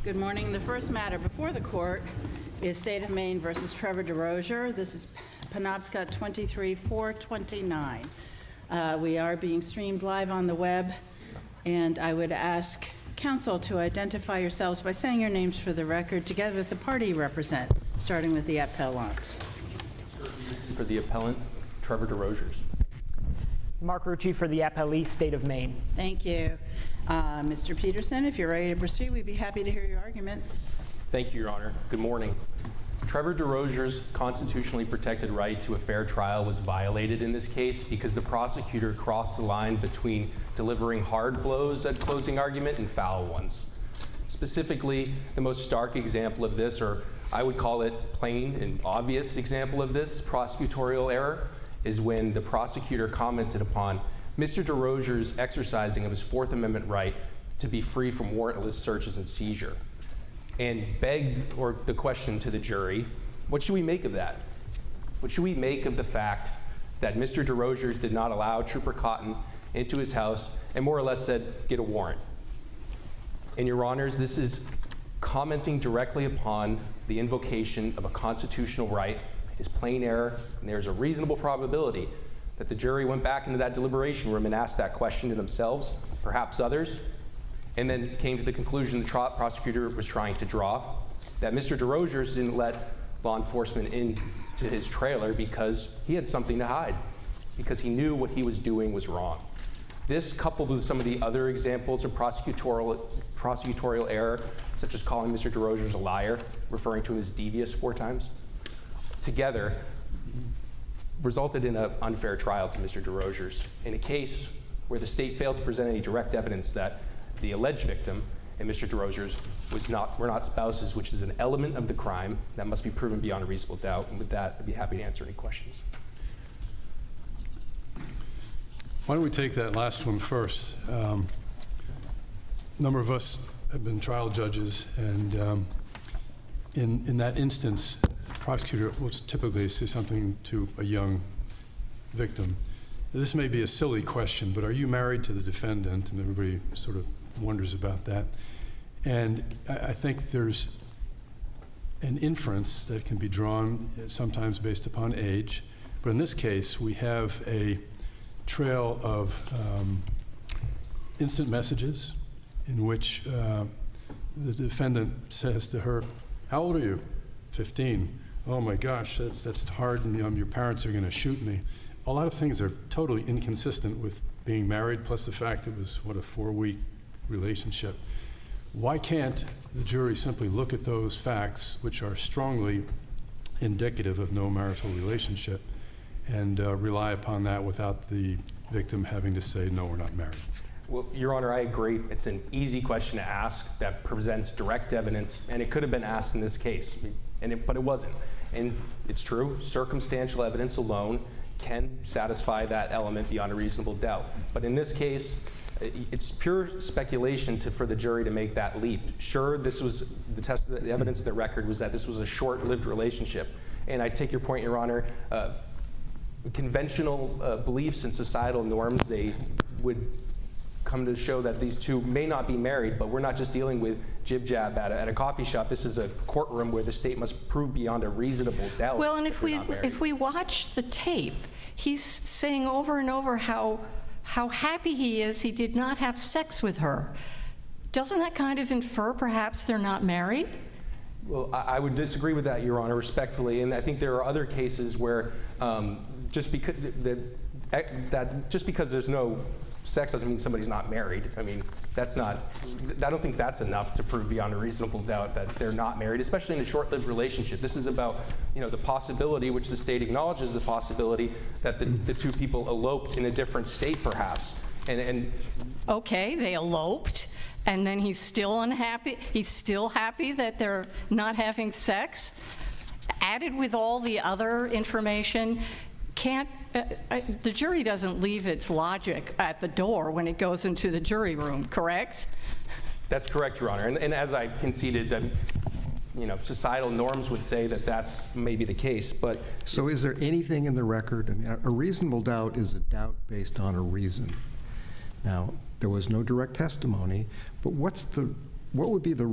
Good morning. The first matter before the court is State of Maine versus Trevor Desrosiers. This is Penobscot 23-429. We are being streamed live on the web, and I would ask counsel to identify yourselves by saying your names for the record, together with the party you represent, starting with the appellant. For the appellant, Trevor Desrosiers. Mark Rucci for the appellee, State of Maine. Thank you. Mr. Peterson, if you're ready to proceed, we'd be happy to hear your argument. Thank you, Your Honor. Good morning. Trevor Desrosiers' constitutionally protected right to a fair trial was violated in this case because the prosecutor crossed the line between delivering hard blows at closing argument and foul ones. Specifically, the most stark example of this, or I would call it plain and obvious example of this prosecutorial error, is when the prosecutor commented upon Mr. Desrosiers' exercising of his Fourth Amendment right to be free from warrantless searches and seizure, and begged the question to the jury, what should we make of that? What should we make of the fact that Mr. Desrosiers did not allow Trooper Cotton into his house and more or less said, get a warrant? And Your Honors, this is commenting directly upon the invocation of a constitutional right is plain error, and there's a reasonable probability that the jury went back into that deliberation room and asked that question to themselves, perhaps others, and then came to the conclusion the prosecutor was trying to draw, that Mr. Desrosiers didn't let law enforcement into his trailer because he had something to hide, because he knew what he was doing was wrong. This, coupled with some of the other examples of prosecutorial error, such as calling Mr. Desrosiers a liar, referring to him as devious 4 times, together resulted in an unfair trial to Mr. Desrosiers in a case where the state failed to present any direct evidence that the alleged victim and Mr. Desrosiers were not spouses, which is an element of the crime that must be proven beyond a reasonable doubt. And with that, I'd be happy to answer any questions. Why don't we take that last one first? A number of us have been trial judges, and in that instance, the prosecutor will typically say something to a young victim. This may be a silly question, but are you married to the defendant? And everybody sort of wonders about that. And I think there's an inference that can be drawn sometimes based upon age. But in this case, we have a trail of instant messages in which the defendant says to her, "How old are you?" 15. "Oh my gosh, that's hard, and your parents are going to shoot me." A lot of things are totally inconsistent with being married, plus the fact it was, a 4-week relationship. Why can't the jury simply look at those facts, which are strongly indicative of no marital relationship, and rely upon that without the victim having to say, "No, we're not married"? Well, Your Honor, I agree. It's an easy question to ask that presents direct evidence, and it could have been asked in this case, but it wasn't. And it's true, circumstantial evidence alone can satisfy that element beyond a reasonable doubt. But in this case, it's pure speculation for the jury to make that leap. Sure, this was the evidence of the record was that this was a short-lived relationship. And I take your point, Your Honor. Conventional beliefs and societal norms, they would come to show that these two may not be married, but we're not just dealing with jib-jab at a coffee shop. This is a courtroom where the state must prove beyond a reasonable doubt. Well, and if we watch the tape, he's saying over and over how happy he is he did not have sex with her. Doesn't that kind of infer perhaps they're not married? Well, I would disagree with that, Your Honor, respectfully, and I think there are other cases where just because there's no sex doesn't mean somebody's not married. I mean, I don't think that's enough to prove beyond a reasonable doubt that they're not married, especially in a short-lived relationship. This is about, the possibility, which the state acknowledges the possibility, that the two people eloped in a different state, perhaps. And okay, they eloped, and then he's still unhappy. He's still happy that they're not having sex. Added with all the other information, the jury doesn't leave its logic at the door when it goes into the jury room, correct? That's correct, Your Honor. And as I conceded, societal norms would say that that's maybe the case, but... So is there anything in the record? I mean, a reasonable doubt is a doubt based on a reason. Now, there was no direct testimony, but what's the what would be what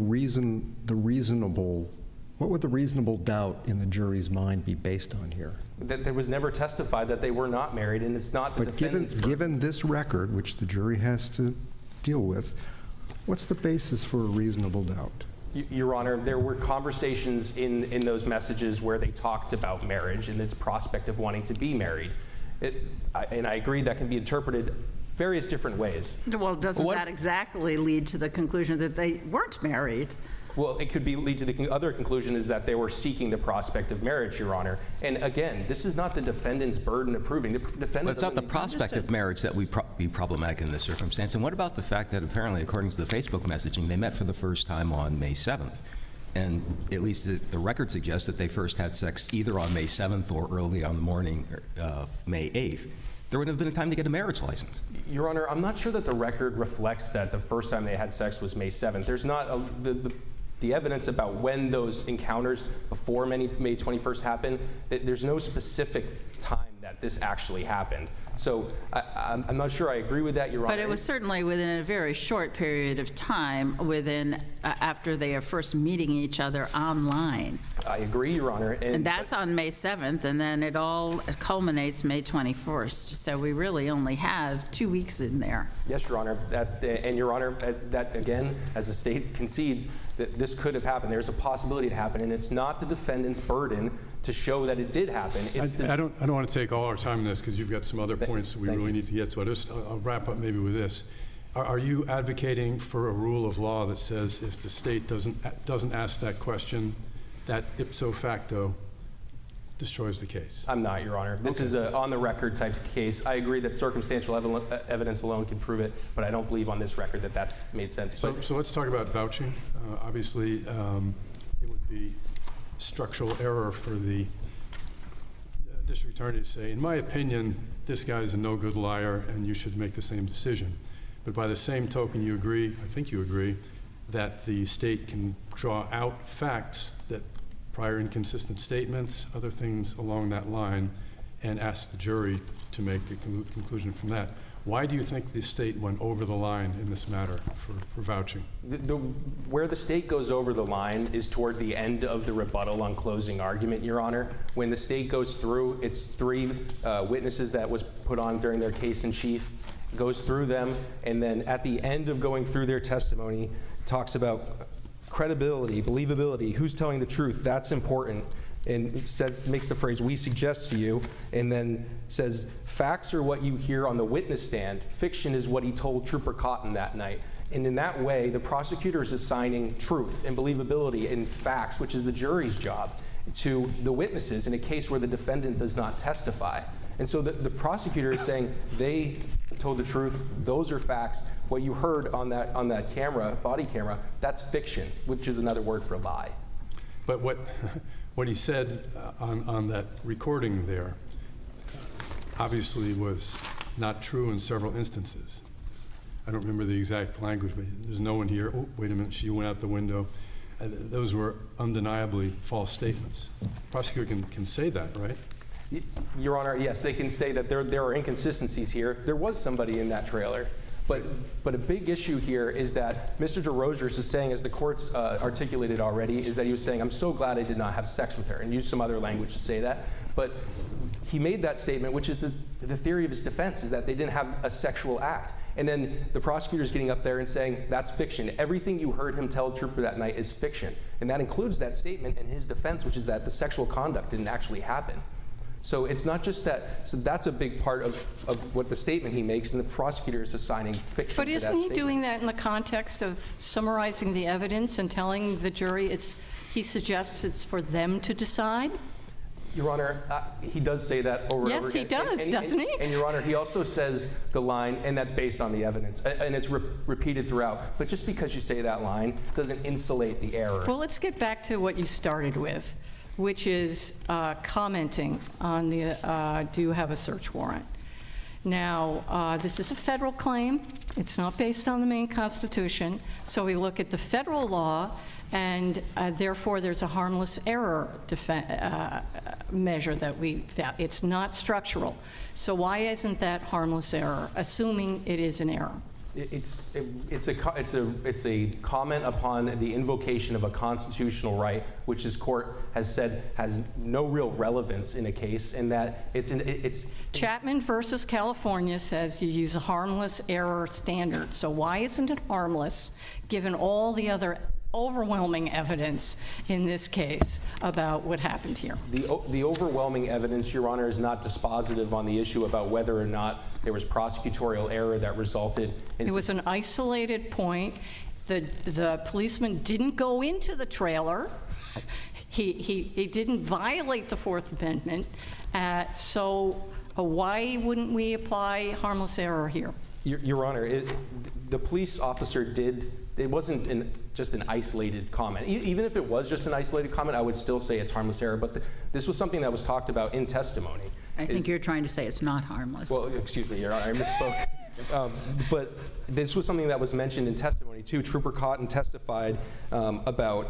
would the reasonable doubt in the jury's mind be based on here? That there was never testified that they were not married, and it's not the But defendant's burden. given this record, which the jury has to deal with, what's the basis for a reasonable doubt? Your Honor, there were conversations in those messages where they talked about marriage and its prospect of wanting to be married. And I agree that can be interpreted various different ways. Well, doesn't What- that exactly lead to the conclusion that they weren't married? Well, it could lead to the other conclusion is that they were seeking the prospect of marriage, Your Honor. And again, this is not the defendant's burden of proving. The defendant But it's not the doesn't- prospect of marriage that would be problematic in this circumstance. And what about the fact that apparently, according to the Facebook messaging, they met for the first time on May 7th? And at least the record suggests that they first had sex either on May 7th or early on the morning of May 8th. There would have been a time to get a marriage license. Your Honor, I'm not sure that the record reflects that the first time they had sex was May 7th. There's not the evidence about when those encounters before May 21st happened. There's no specific time that this actually happened. So I'm not sure I agree with that, Your Honor. But it was certainly within a very short period of time after they are first meeting each other online. I agree, Your Honor. And that's on May 7th, and then it all culminates May 21st. So we really only have 2 weeks in there. Yes, Your Honor. And Your Honor, that again, as the state concedes, that this could have happened. There's a possibility to happen, and it's not the defendant's burden to show that it did happen. It's I don't want to take all our time on this because you've got some other points that we thank really you. need to get to. I'll wrap up maybe with this. Are you advocating for a rule of law that says if the state doesn't ask that question, that ipso facto destroys the case? I'm not, Your Honor. This is a on-the-record type case. I agree that circumstantial evidence alone can prove it, but I don't believe on this record that that's made sense. So let's talk about vouching. Obviously, it would be structural error for the district attorney to say, in my opinion, this guy's a no-good liar and you should make the same decision. But by the same token, you agree, I think you agree, that the state can draw out facts, that prior inconsistent statements, other things along that line, and ask the jury to make a conclusion from that. Why do you think the state went over the line in this matter for vouching? Where the state goes over the line is toward the end of the rebuttal on closing argument, Your Honor. When the state goes through its 3 witnesses that was put on during their case in chief, goes through them, and then at the end of going through their testimony, talks about credibility, believability, who's telling the truth, that's important. And it makes the phrase, we suggest to you, and then says, facts are what you hear on the witness stand. Fiction is what he told Trooper Cotton that night. And in that way, the prosecutor is assigning truth and believability and facts, which is the jury's job, to the witnesses in a case where the defendant does not testify. And so the prosecutor is saying they told the truth, those are facts. What you heard on that camera, body camera, that's fiction, which is another word for lie. But what he said on that recording there obviously was not true in several instances. I don't remember the exact language, but there's no one here. Oh, wait a minute, she went out the window. Those were undeniably false statements. The prosecutor can say that, right? Your Honor, yes, they can say that there are inconsistencies here. There was somebody in that trailer. But a big issue here is that Mr. Desrosiers is saying, as the court's articulated already, is that he was saying, I'm so glad I did not have sex with her, and used some other language to say that. But he made that statement, which is the theory of his defense, is that they didn't have a sexual act. And then the prosecutor's getting up there and saying, that's fiction. Everything you heard him tell Trooper that night is fiction. And that includes that statement in his defense, which is that the sexual conduct didn't actually happen. So it's not just that, so that's a big part of what the statement he makes, and the prosecutor is assigning fiction But to that isn't he statement. doing that in the context of summarizing the evidence and telling the jury he suggests it's for them to decide? Your Honor, he does say that over and over Yes, he again. does, doesn't he? And Your Honor, he also says the line, and that's based on the evidence, and it's repeated throughout. But just because you say that line doesn't insulate the error. Well, let's get back to what you started with, which is commenting on the do you have a search warrant? Now, this is a federal claim. It's not based on the Maine Constitution. So we look at the federal law, and therefore there's a harmless error measure that it's not structural. So why isn't that harmless error, assuming it is an error? It's a comment upon the invocation of a constitutional right, which this court has said has no real relevance in a case, and that it's Chapman versus California says you use a harmless error standard. So why isn't it harmless, given all the other overwhelming evidence in this case about what happened here? The overwhelming evidence, Your Honor, is not dispositive on the issue about whether or not there was prosecutorial error that resulted in... It was an isolated point. The policeman didn't go into the trailer. He didn't violate the Fourth Amendment. So why wouldn't we apply harmless error here? Your Honor, the police officer did... It wasn't just an isolated comment. Even if it was just an isolated comment, I would still say it's harmless error. But this was something that was talked about in testimony. I think you're trying to say it's not harmless. Well, excuse me, Your Honor, I misspoke. But this was something that was mentioned in testimony, too. Trooper Cotton testified about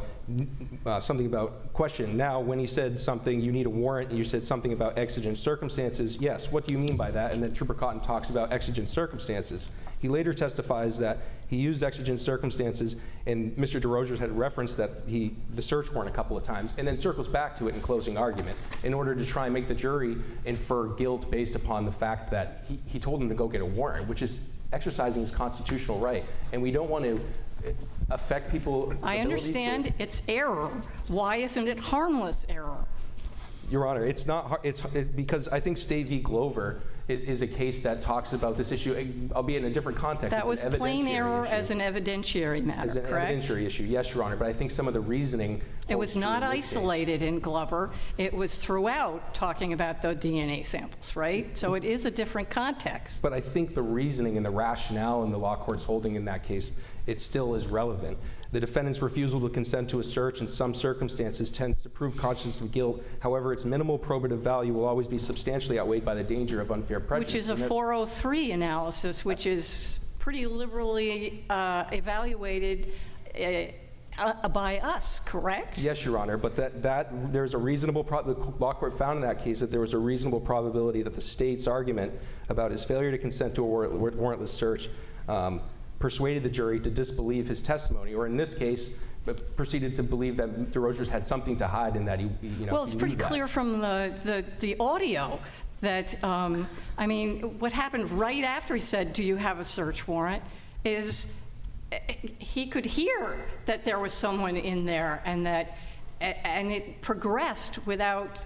something about question. Now, when he said something, you need a warrant, and you said something about exigent circumstances, yes, what do you mean by that? And then Trooper Cotton talks about exigent circumstances. He later testifies that he used exigent circumstances, and Mr. Desrosiers had referenced that the search warrant a couple of times, and then circles back to it in closing argument in order to try and make the jury infer guilt based upon the fact that he told him to go get a warrant, which is exercising his constitutional right. And we don't want to affect people. I understand it's error. Why isn't it harmless error? Your Honor, it's not. It's because I think State v. Glover is a case that talks about this issue, albeit in a different context. That was plain error as an evidentiary matter, as an correct? Evidentiary issue, yes, Your Honor. But I think some of the reasoning. It was not isolated in Glover. It was throughout talking about the DNA samples, right? So it is a different context. But I think the reasoning and the rationale in the law court's holding in that case, it still is relevant. The defendant's refusal to consent to a search in some circumstances tends to prove consciousness of guilt. However, its minimal probative value will always be substantially outweiged by the danger of unfair prejudice. Which is a 403 analysis, which is pretty liberally evaluated by us, correct? Yes, Your Honor, but there's a reasonable, the law court found in that case that there was a reasonable probability that the State's argument about his failure to consent to a warrantless search persuaded the jury to disbelieve his testimony, or in this case, proceeded to believe that Desrosiers had something to hide and that he Well, it's pretty clear from the audio that, I mean, what happened right after he said, do you have a search warrant, is he could hear that there was someone in there and it progressed without,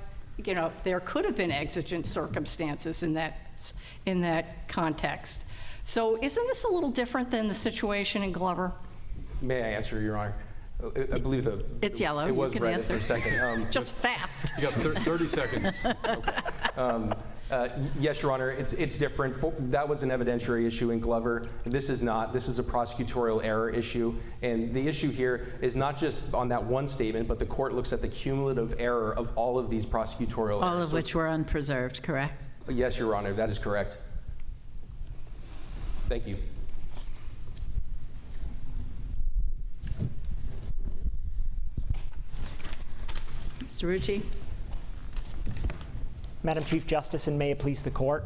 there could have been exigent circumstances in that context. So isn't this a little different than the situation in Glover? May I answer, Your Honor? I believe it's yellow. It was you can red answer. for a second. Just fast. You got 30 seconds. Yes, Your Honor, it's different. That was an evidentiary issue in Glover. This is not. This is a prosecutorial error issue. And the issue here is not just on that one statement, but the court looks at the cumulative error of all of these prosecutorial errors. All of which were unpreserved, correct? Yes, Your Honor, that is correct. Thank you. Mr. Rucci? Madam Chief Justice, and may it please the court.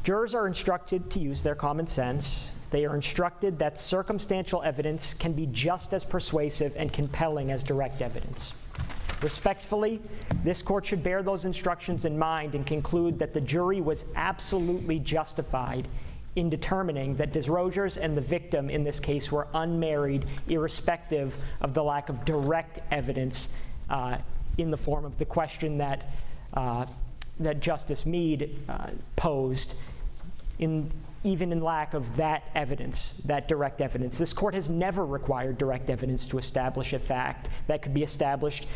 Jurors are instructed to use their common sense. They are instructed that circumstantial evidence can be just as persuasive and compelling as direct evidence. Respectfully, this court should bear those instructions in mind and conclude that the jury was absolutely justified in determining that Desrosiers and the victim in this case were unmarried, irrespective of the lack of direct evidence in the form of the question that Justice Meade posed, even in lack of that evidence, that direct evidence. This court has never required direct evidence to establish a fact that could be established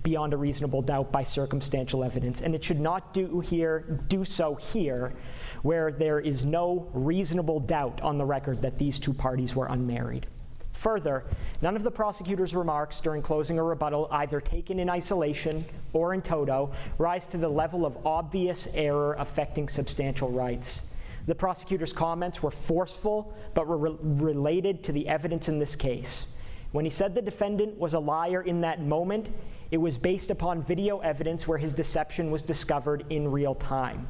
beyond a reasonable doubt by circumstantial evidence, and it should not do so here, where there is no reasonable doubt on the record that these two parties were unmarried. Further, none of the prosecutor's remarks during closing or rebuttal, either taken in isolation or in toto, rise to the level of obvious error affecting substantial rights. The prosecutor's comments were forceful, but were related to the evidence in this case. When he said the defendant was a liar in that moment, it was based upon video evidence where his deception was discovered in real time.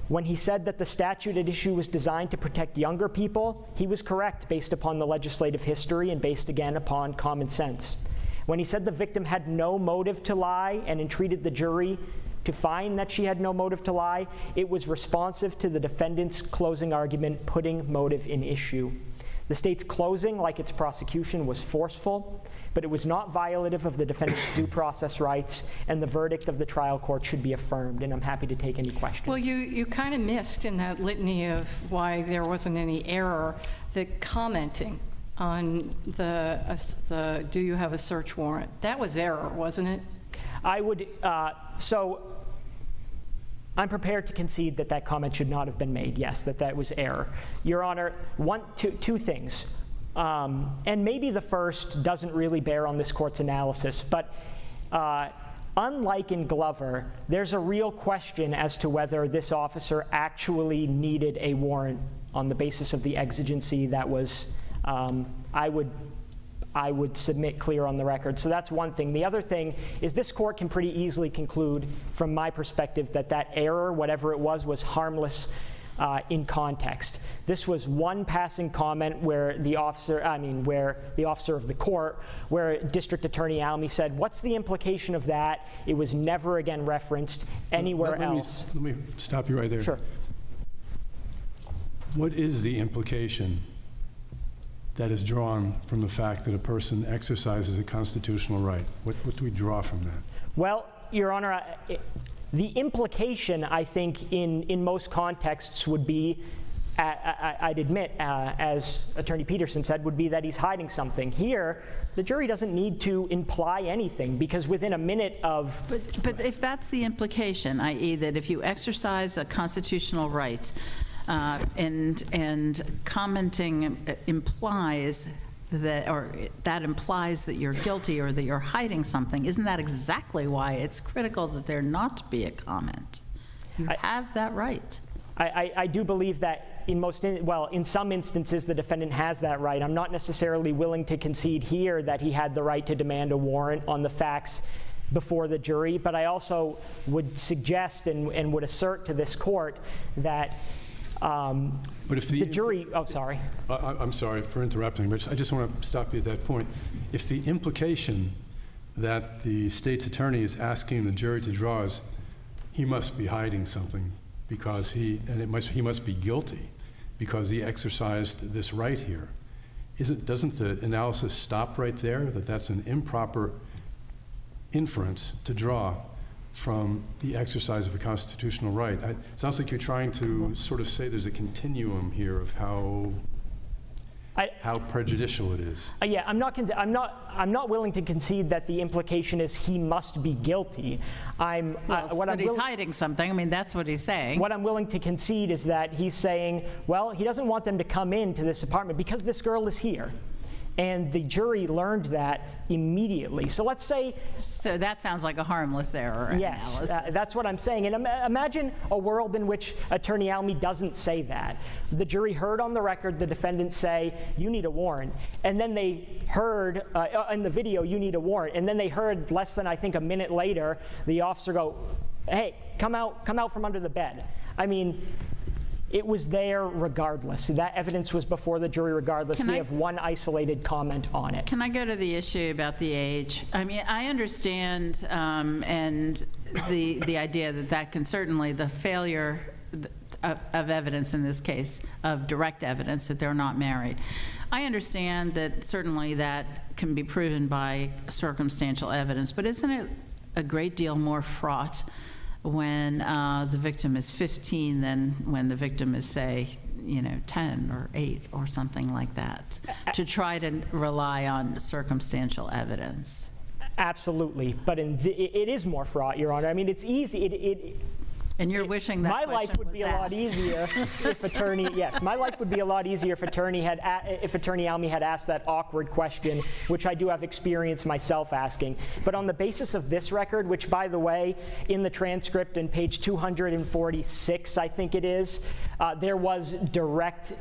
When he said that the statute at issue was designed to protect younger people, he was correct based upon the legislative history and based again upon common sense. When he said the victim had no motive to lie and entreated the jury to find that she had no motive to lie, it was responsive to the defendant's closing argument, putting motive in issue. The state's closing, like its prosecution, was forceful, but it was not violative of the defendant's due process rights, and the verdict of the trial court should be affirmed, and I'm happy to take any questions. Well, you kind of missed in that litany of why there wasn't any error, the commenting on the do you have a search warrant? That was error, wasn't it? I would, so I'm prepared to concede that that comment should not have been made, yes, that was error. Your Honor, two things. And maybe the first doesn't really bear on this court's analysis, but unlike in Glover, there's a real question as to whether this officer actually needed a warrant on the basis of the exigency that was, I would submit clear on the record. So that's one thing. The other thing is this court can pretty easily conclude, from my perspective, that that error, whatever it was harmless in context. This was one passing comment where the officer of the court, where District Attorney Almy said, "What's the implication of that?" It was never again referenced anywhere else. Let me stop you right there. Sure. What is the implication that is drawn from the fact that a person exercises a constitutional right? What do we draw from that? Well, Your Honor, the implication, I think, in most contexts would be, I'd admit, as Attorney Peterson said, would be that he's hiding something. Here, the jury doesn't need to imply anything, because within a minute of... But if that's the implication, i.e. that if you exercise a constitutional right, and commenting implies that, or that implies that you're guilty or that you're hiding something, isn't that exactly why it's critical that there not be a comment? You have that right. I do believe that in some instances the defendant has that right. I'm not necessarily willing to concede here that he had the right to demand a warrant on the facts before the jury, but I also would suggest and would assert to this court that but if the jury, sorry. I'm sorry for interrupting, but I just want to stop you at that point. If the implication that the state's attorney is asking the jury to draw is he must be hiding something because he must be guilty because he exercised this right here, doesn't the analysis stop right there, that that's an improper inference to draw from the exercise of a constitutional right? It sounds like you're trying to sort of say there's a continuum here of how prejudicial it is. Yeah, I'm not willing to concede that the implication is he must be guilty. That he's hiding something. I mean, that's what he's saying. What I'm willing to concede is that he's saying, well, he doesn't want them to come into this apartment because this girl is here. And the jury learned that immediately. So let's say... So that sounds like a harmless error analysis. Yes, that's what I'm saying. And imagine a world in which Attorney Almy doesn't say that. The jury heard on the record the defendant say, you need a warrant. And then they heard, in the video, you need a warrant. And then they heard less than, I think, a minute later, the officer go, hey, come out from under the bed. I mean... It was there regardless. That evidence was before the jury regardless. We have one isolated comment on it. Can I go to the issue about the age? I mean, I understand and the idea that can certainly, the failure of evidence in this case, of direct evidence that they're not married. I understand that certainly that can be proven by circumstantial evidence, but isn't it a great deal more fraught when the victim is 15 than when the victim is, say, 10 or 8 or something like that, to try to rely on circumstantial evidence? Absolutely, but it is more fraught, Your Honor. I mean, it's easy. And you're wishing that my life would be a lot easier if Attorney Almy had asked that awkward question, which I do have experience myself asking. But on the basis of this record, which, by the way, in the transcript in page 246, I think it is, there was a direct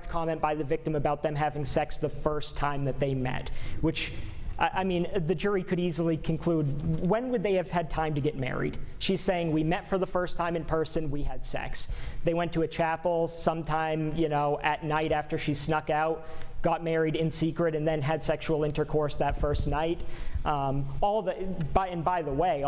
comment by the victim about them having sex the first time that they met, which I mean, the jury could easily conclude, when would they have had time to get married? She's saying, we met for the first time in person, we had sex. They went to a chapel sometime, at night after she snuck out, got married in secret, and then had sexual intercourse that first night. By the way,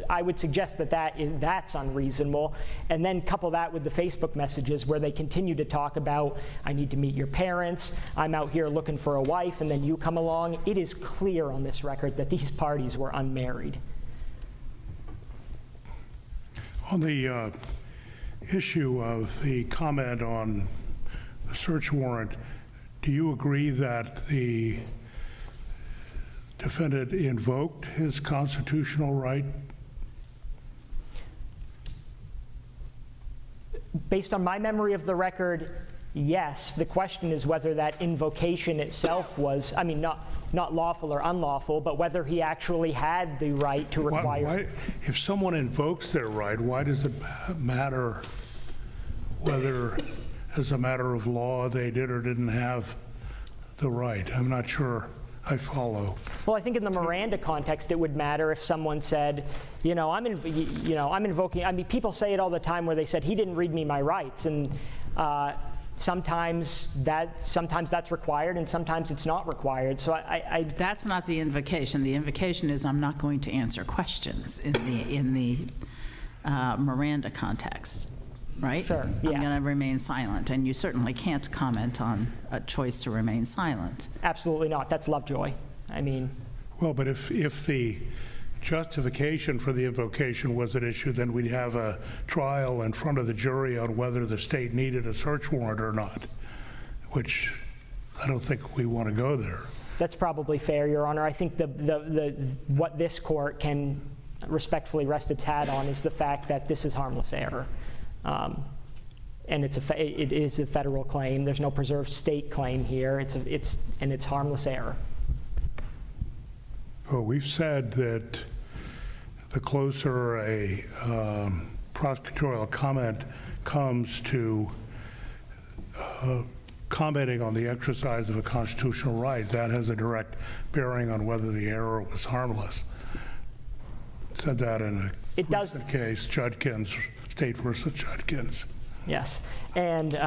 I would suggest that's unreasonable. And then couple that with the Facebook messages where they continue to talk about, I need to meet your parents, I'm out here looking for a wife, and then you come along. It is clear on this record that these parties were unmarried. On the issue of the comment on the search warrant, do you agree that the defendant invoked his constitutional right? Based on my memory of the record, yes. The question is whether that invocation itself was, not lawful or unlawful, but whether he actually had the right to require. Why, if someone invokes their right, why does it matter whether, as a matter of law, they did or didn't have the right? I'm not sure I follow. Well, I think in the Miranda context, it would matter if someone said, I'm invoking. People say it all the time where they said he didn't read me my rights, and sometimes that's required, and sometimes it's not required. So That's not the invocation. The invocation is, I'm not going to answer questions in the Miranda context. Right? Sure, yeah. I'm going to remain silent, and you certainly can't comment on a choice to remain silent. Absolutely not. That's Lovejoy. Well, but if the justification for the invocation was at issue, then we'd have a trial in front of the jury on whether the state needed a search warrant or not, which I don't think we want to go there. That's probably fair, Your Honor. I think what this court can respectfully rest its hat on is the fact that this is harmless error. And it is a federal claim. There's no preserved state claim here. It's harmless error. Well, we've said that the closer a prosecutorial comment comes to commenting on the exercise of a constitutional right, that has a direct bearing on whether the error was harmless. Said that in a recent case, Judkins, State versus Judkins. Yes, and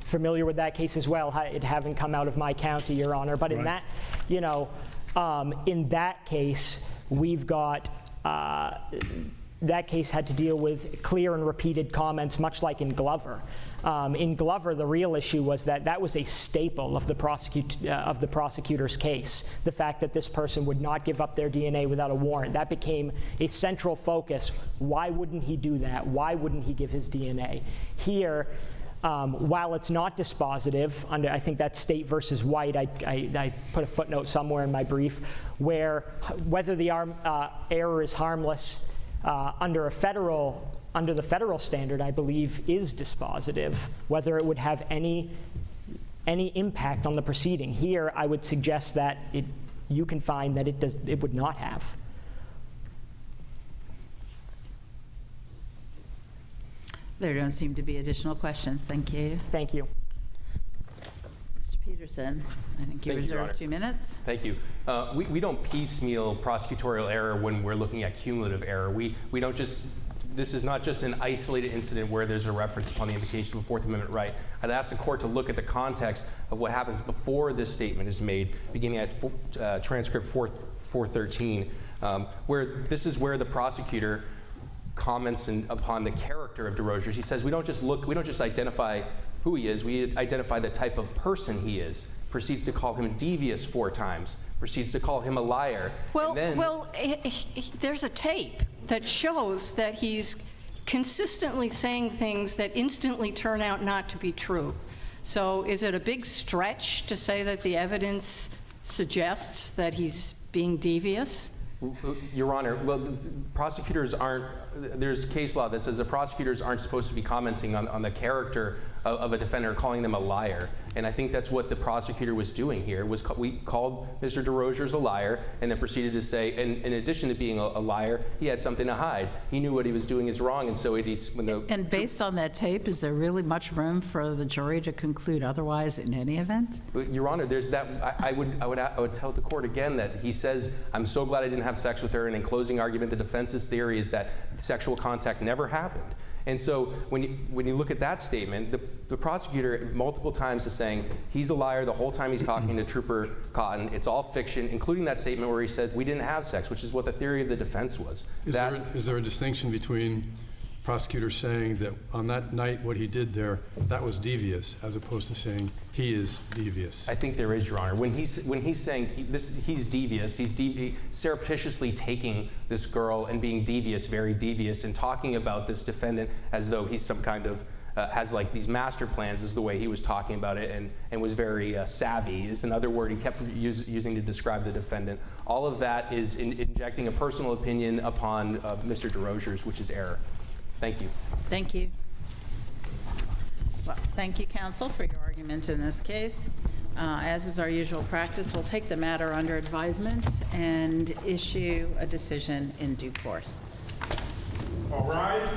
familiar with that case as well, it having come out of my county, Your Honor. But in that, in that case, we've got, that case had to deal with clear and repeated comments, much like in Glover. In Glover, the real issue was that was a staple of the prosecutor's case. The fact that this person would not give up their DNA without a warrant, that became a central focus. Why wouldn't he do that? Why wouldn't he give his DNA? Here, while it's not dispositive, under I think that's State versus White, I put a footnote somewhere in my brief, where whether the error is harmless under the federal standard, I believe, is dispositive, whether it would have any impact on the proceeding. Here, I would suggest that you can find that it would not have. There don't seem to be additional questions. Thank you. Thank you. Mr. Peterson, I think you Thank you, Your Honor. reserve 2 minutes. Thank you. We don't piecemeal prosecutorial error when we're looking at cumulative error. We don't just, this is not just an isolated incident where there's a reference upon the invocation of a Fourth Amendment right. I'd ask the court to look at the context of what happens before this statement is made, beginning at transcript 413, where this is where the prosecutor comments upon the character of Desrosiers. He says, we don't just identify who he is, we identify the type of person he is. Proceeds to call him devious 4 times, proceeds to call him a liar. Well, there's a tape that shows that he's consistently saying things that instantly turn out not to be true. So is it a big stretch to say that the evidence suggests that he's being devious? Your Honor, well, prosecutors aren't, there's case law that says the prosecutors aren't supposed to be commenting on the character of a defendant or calling them a liar. And I think that's what the prosecutor was doing here, was we called Mr. Desrosiers a liar and then proceeded to say, and in addition to being a liar, he had something to hide. He knew what he was doing is wrong, and so And based on that tape, is there really much room for the jury to conclude otherwise in any event? Your Honor, there's that. I would tell the court again that he says, "I'm so glad I didn't have sex with her," and in closing argument, the defense's theory is that sexual contact never happened. And so when you look at that statement, the prosecutor multiple times is saying he's a liar the whole time he's talking to Trooper Cotton. It's all fiction, including that statement where he said we didn't have sex, which is what the theory of the defense was. Is there a distinction between prosecutor saying that on that night what he did there, that was devious, as opposed to saying he is devious? I think there is, Your Honor. When he's saying he's devious, he's surreptitiously taking this girl and being devious, very devious, and talking about this defendant as though he's some kind of has like these master plans, is the way he was talking about it, and was very savvy is another word he kept using to describe the defendant. All of that is injecting a personal opinion upon Mr. Desrosiers, which is error. Thank you. Thank you. Well, thank you, counsel, for your argument in this case. As is our usual practice, we'll take the matter under advisement and issue a decision in due course. All rise.